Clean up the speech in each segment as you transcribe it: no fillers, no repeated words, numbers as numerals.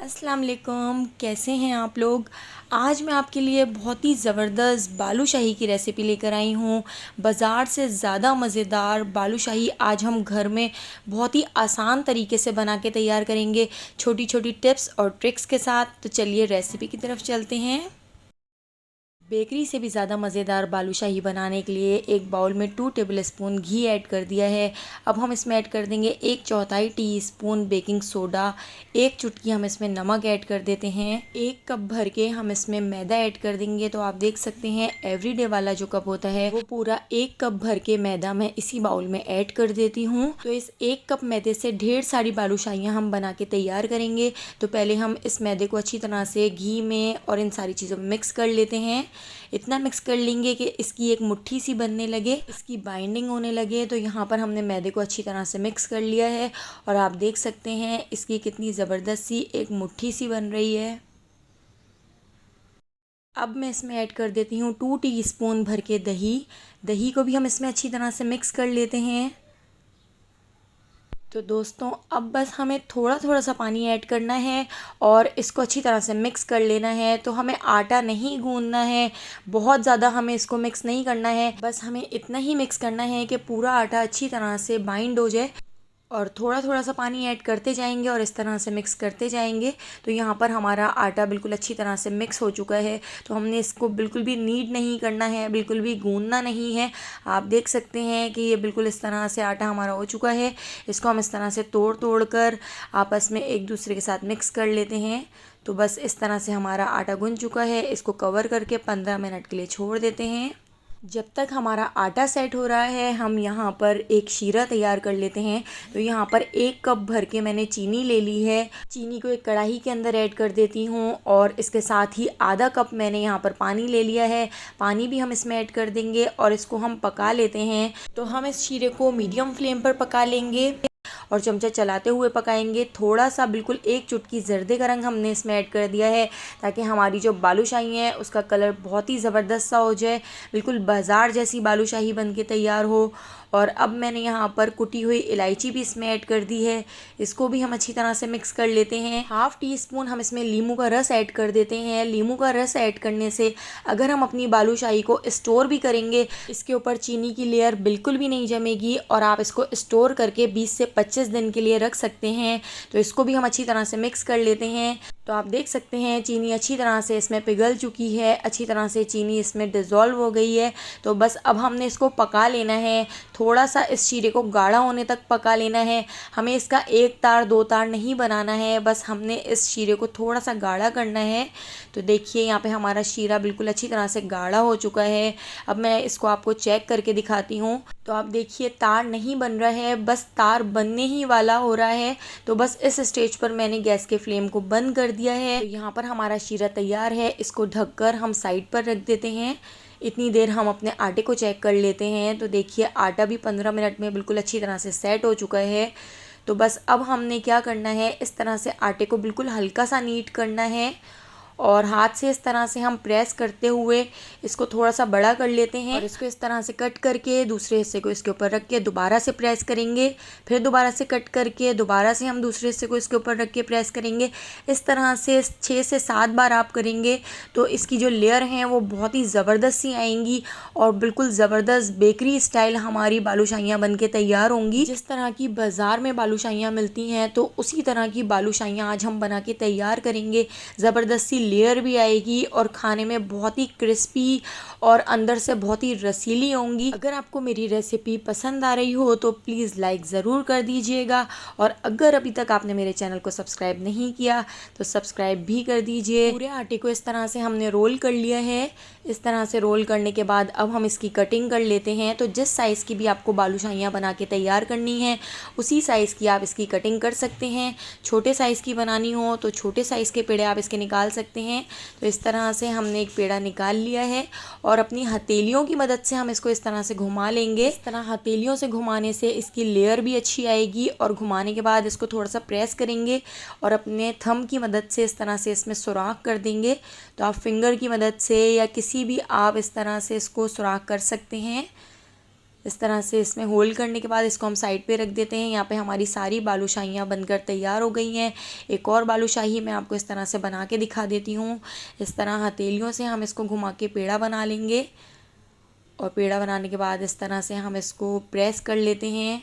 अस्सलाम वालेकुम, कैसे हैं आप लोग। आज मैं आपके लिए बहुत ही ज़बरदस्त बालूशाही की रेसिपी लेकर आई हूँ। बाज़ार से ज़्यादा मज़ेदार बालूशाही आज हम घर में बहुत ही आसान तरीके से बना के तैयार करेंगे, छोटी छोटी टिप्स और ट्रिक्स के साथ। तो चलिए रेसिपी की तरफ चलते हैं। बेकरी से भी ज़्यादा मज़ेदार बालूशाही बनाने के लिए एक बाउल में 2 टेबलस्पून घी ऐड कर दिया है। अब हम इसमें ऐड कर देंगे 1/4 टीस्पून बेकिंग सोडा, 1 चुटकी हम इसमें नमक ऐड कर देते हैं। 1 कप भर के हम इसमें मैदा ऐड कर देंगे। तो आप देख सकते हैं एवरीडे वाला जो कप होता है वो पूरा 1 कप भर के मैदा मैं इसी बाउल में ऐड कर देती हूँ। तो इस 1 कप मैदे से ढेर सारी बालूशाहियाँ हम बना के तैयार करेंगे। तो पहले हम इस मैदे को अच्छी तरह से घी में और इन सारी चीज़ों में मिक्स कर लेते हैं। इतना मिक्स कर लेंगे कि इसकी एक मुट्ठी सी बनने लगे, इसकी बाइंडिंग होने लगे। तो यहाँ पर हमने मैदे को अच्छी तरह से मिक्स कर लिया है और आप देख सकते हैं इसकी कितनी ज़बरदस्त सी एक मुट्ठी सी बन रही है। अब मैं इसमें ऐड कर देती हूँ 2 टीस्पून भर के दही। दही को भी हम इसमें अच्छी तरह से मिक्स कर लेते हैं। तो दोस्तों अब बस हमें थोड़ा थोड़ा सा पानी ऐड करना है और इसको अच्छी तरह से मिक्स कर लेना है। तो हमें आटा नहीं गूंदना है, बहुत ज़्यादा हमें इसको मिक्स नहीं करना है। बस हमें इतना ही मिक्स करना है कि पूरा आटा अच्छी तरह से बाइंड हो जाए और थोड़ा थोड़ा सा पानी ऐड करते जाएंगे और इस तरह से मिक्स करते जाएंगे। तो यहाँ पर हमारा आटा बिल्कुल अच्छी तरह से मिक्स हो चुका है। तो हमने इसको बिल्कुल भी नीड नहीं करना है, बिल्कुल भी गूंदना नहीं है। आप देख सकते हैं कि ये बिल्कुल इस तरह से आटा हमारा हो चुका है। इसको हम इस तरह से तोड़ तोड़ कर आपस में एक दूसरे के साथ मिक्स कर लेते हैं। तो बस इस तरह से हमारा आटा गूंद चुका है। इसको कवर करके 15 मिनट के लिए छोड़ देते हैं। जब तक हमारा आटा सेट हो रहा है हम यहाँ पर एक शीरा तैयार कर लेते हैं। तो यहाँ पर 1 कप भर के मैंने चीनी ले ली है। चीनी को एक कढ़ाई के अंदर ऐड कर देती हूँ और इसके साथ ही आधा कप मैंने यहाँ पर पानी ले लिया है। पानी भी हम इसमें ऐड कर देंगे और इसको हम पका लेते हैं। तो हम इस शीरे को मीडियम फ्लेम पर पका लेंगे और चमचा चलाते हुए पकाएंगे। थोड़ा सा बिल्कुल 1 चुटकी ज़र्दे का रंग हमने इसमें ऐड कर दिया है ताकि हमारी जो बालूशाही है उसका कलर बहुत ही ज़बरदस्त सा हो जाए, बिल्कुल बाज़ार जैसी बालूशाही बन के तैयार हो। और अब मैंने यहाँ पर कुटी हुई इलायची भी इसमें ऐड कर दी है। इसको भी हम अच्छी तरह से मिक्स कर लेते हैं। 1/2 टीस्पून हम इसमें नींबू का रस ऐड कर देते हैं। नींबू का रस ऐड करने से अगर हम अपनी बालूशाही को स्टोर भी करेंगे इसके ऊपर चीनी की लेयर बिल्कुल भी नहीं जमेगी और आप इसको स्टोर करके 20 से 25 दिन के लिए रख सकते हैं। तो इसको भी हम अच्छी तरह से मिक्स कर लेते हैं। तो आप देख सकते हैं चीनी अच्छी तरह से इसमें पिघल चुकी है, अच्छी तरह से चीनी इसमें डिज़ोल्व हो गई है। तो बस अब हमने इसको पका लेना है। थोड़ा सा इस शीरे को गाढ़ा होने तक पका लेना है। हमें इसका 1 तार 2 तार नहीं बनाना है, बस हमने इस शीरे को थोड़ा सा गाढ़ा करना है। तो देखिए यहाँ पे हमारा शीरा बिल्कुल अच्छी तरह से गाढ़ा हो चुका है। अब मैं इसको आपको चेक करके दिखाती हूँ। तो आप देखिए तार नहीं बन रहा है, बस तार बनने ही वाला हो रहा है। तो बस इस स्टेज पर मैंने गैस के फ्लेम को बंद कर दिया है। तो यहाँ पर हमारा शीरा तैयार है। इसको ढककर हम साइड पर रख देते हैं। इतनी देर हम अपने आटे को चेक कर लेते हैं। तो देखिए आटा भी 15 मिनट में बिल्कुल अच्छी तरह से सेट हो चुका है। तो बस अब हमने क्या करना है, इस तरह से आटे को बिल्कुल हल्का सा नीट करना है और हाथ से इस तरह से हम प्रेस करते हुए इसको थोड़ा सा बड़ा कर लेते हैं और इसको इस तरह से कट करके दूसरे हिस्से को इसके ऊपर रख के दोबारा से प्रेस करेंगे। फिर दोबारा से कट करके दोबारा से हम दूसरे हिस्से को इसके ऊपर रख के प्रेस करेंगे। इस तरह से 6 से 7 बार आप करेंगे तो इसकी जो लेयर हैं वो बहुत ही ज़बरदस्त सी आएंगी और बिल्कुल ज़बरदस्त बेकरी स्टाइल हमारी बालूशाहियाँ बन के तैयार होंगी। जिस तरह की बाज़ार में बालूशाहियाँ मिलती हैं तो उसी तरह की बालूशाहियाँ आज हम बना के तैयार करेंगे। ज़बरदस्त सी लेयर भी आएगी और खाने में बहुत ही क्रिस्पी और अंदर से बहुत ही रसीली होंगी। अगर आपको मेरी रेसिपी पसंद आ रही हो तो प्लीज़ लाइक ज़रूर कर दीजिएगा और अगर अभी तक आपने मेरे चैनल को सब्सक्राइब नहीं किया तो सब्सक्राइब भी कर दीजिए। पूरे आटे को इस तरह से हमने रोल कर लिया है। इस तरह से रोल करने के बाद अब हम इसकी कटिंग कर लेते हैं। तो जिस साइज़ की भी आपको बालूशाहियाँ बना के तैयार करनी है उसी साइज़ की आप इसकी कटिंग कर सकते हैं। छोटे साइज़ की बनानी हो तो छोटे साइज़ के पेड़े आप इसके निकाल सकते हैं। तो इस तरह से हमने एक पेड़ा निकाल लिया है और अपनी हथेलियों की मदद से हम इसको इस तरह से घुमा लेंगे। इस तरह हथेलियों से घुमाने से इसकी लेयर भी अच्छी आएगी और घुमाने के बाद इसको थोड़ा सा प्रेस करेंगे और अपने थंब की मदद से इस तरह से इसमें सुराख कर देंगे। तो आप फिंगर की मदद से या किसी भी आप इस तरह से इसको सुराख कर सकते हैं। इस तरह से इसमें होल्ड करने के बाद इसको हम साइड पे रख देते हैं। यहाँ पे हमारी सारी बालूशाहियाँ बनकर तैयार हो गई हैं। एक और बालूशाही मैं आपको इस तरह से बना के दिखा देती हूँ। इस तरह हथेलियों से हम इसको घुमा के पेड़ा बना लेंगे और पेड़ा बनाने के बाद इस तरह से हम इसको प्रेस कर लेते हैं।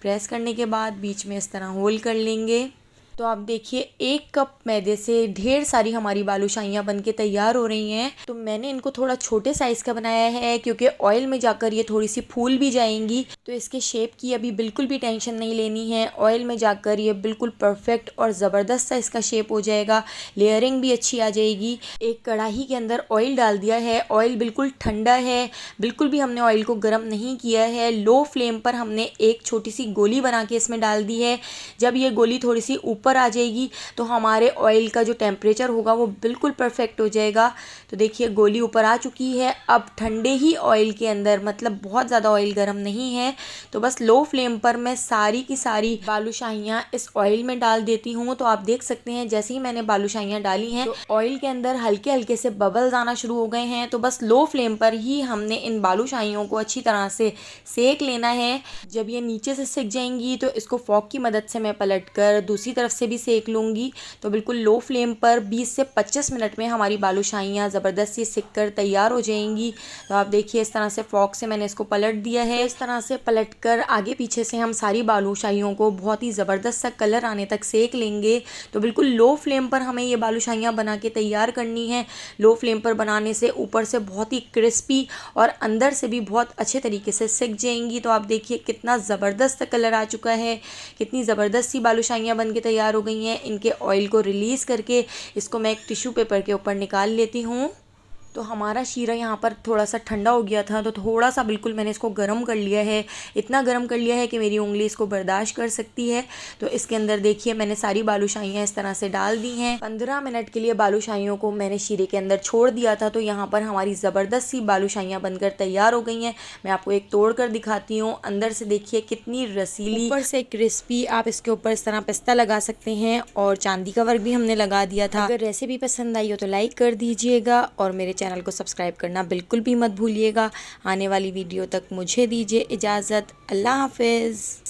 प्रेस करने के बाद बीच में इस तरह होल कर लेंगे। तो आप देखिए 1 कप मैदे से ढेर सारी हमारी बालूशाहियाँ बनके तैयार हो रही हैं। तो मैंने इनको थोड़ा छोटे साइज़ का बनाया है क्योंकि ऑयल में जाकर ये थोड़ी सी फूल भी जाएंगी। तो इसके शेप की अभी बिल्कुल भी टेंशन नहीं लेनी है। ऑयल में जाकर ये बिल्कुल परफेक्ट और ज़बरदस्त सा इसका शेप हो जाएगा। लेयरिंग भी अच्छी आ जाएगी। एक कढ़ाई के अंदर ऑयल डाल दिया है। ऑयल बिल्कुल ठंडा है, बिल्कुल भी हमने ऑयल को गर्म नहीं किया है। लो फ्लेम पर हमने एक छोटी सी गोली बना के इसमें डाल दी है। जब ये गोली थोड़ी सी ऊपर आ जाएगी तो हमारे ऑयल का जो टेम्परेचर होगा वो बिल्कुल परफेक्ट हो जाएगा। तो देखिए गोली ऊपर आ चुकी है। अब ठंडे ही ऑयल के अंदर, मतलब बहुत ज़्यादा ऑयल गर्म नहीं है, तो बस लो फ्लेम पर मैं सारी की सारी बालूशाहियाँ इस ऑयल में डाल देती हूँ। तो आप देख सकते हैं जैसे ही मैंने बालूशाहियाँ डाली हैं तो ऑयल के अंदर हल्के हल्के से बबल्स आना शुरू हो गए हैं। तो बस लो फ्लेम पर ही हमने इन बालूशाहियों को अच्छी तरह से सेक लेना है। जब ये नीचे से सिक जाएंगी तो इसको फॉक की मदद से मैं पलट कर दूसरी तरफ से भी सेक लूँगी। तो बिल्कुल लो फ्लेम पर 20 से 25 मिनट में हमारी बालूशाहियाँ ज़बरदस्ती सिक कर तैयार हो जाएंगी। तो आप देखिए इस तरह से फॉक से मैंने इसको पलट दिया है। इस तरह से पलट कर आगे पीछे से हम सारी बालूशाहियों को बहुत ही ज़बरदस्त सा कलर आने तक सेक लेंगे। तो बिल्कुल लो फ्लेम पर हमें ये बालूशाहियाँ बना के तैयार करनी है। लो फ्लेम पर बनाने से ऊपर से बहुत ही क्रिस्पी और अंदर से भी बहुत अच्छे तरीके से सिक जाएंगी। तो आप देखिए कितना ज़बरदस्त कलर आ चुका है, कितनी ज़बरदस्त सी बालूशाहियाँ बन के तैयार हो गई हैं। इनके ऑयल को रिलीज़ करके इसको मैं एक टिश्यू पेपर के ऊपर निकाल लेती हूँ। तो हमारा शीरा यहाँ पर थोड़ा सा ठंडा हो गया था, तो थोड़ा सा बिल्कुल मैंने इसको गर्म कर लिया है। इतना गर्म कर लिया है कि मेरी उंगली इसको बर्दाश्त कर सकती है। तो इसके अंदर देखिए मैंने सारी बालूशाहियाँ इस तरह से डाल दी हैं। 15 मिनट के लिए बालूशाहियों को मैंने शीरे के अंदर छोड़ दिया था। तो यहाँ पर हमारी ज़बरदस्त सी बालूशाहियाँ बनकर तैयार हो गई हैं। मैं आपको एक तोड़ कर दिखाती हूँ। अंदर से देखिए कितनी रसीली, ऊपर से क्रिस्पी। आप इसके ऊपर इस तरह पिस्ता लगा सकते हैं और चांदी का वर्क भी हमने लगा दिया था। अगर रेसिपी पसंद आई हो तो लाइक कर दीजिएगा और मेरे चैनल को सब्सक्राइब करना बिल्कुल भी मत भूलिएगा। आने वाली वीडियो तक मुझे दीजिए इजाज़त। अल्लाह हाफिज़।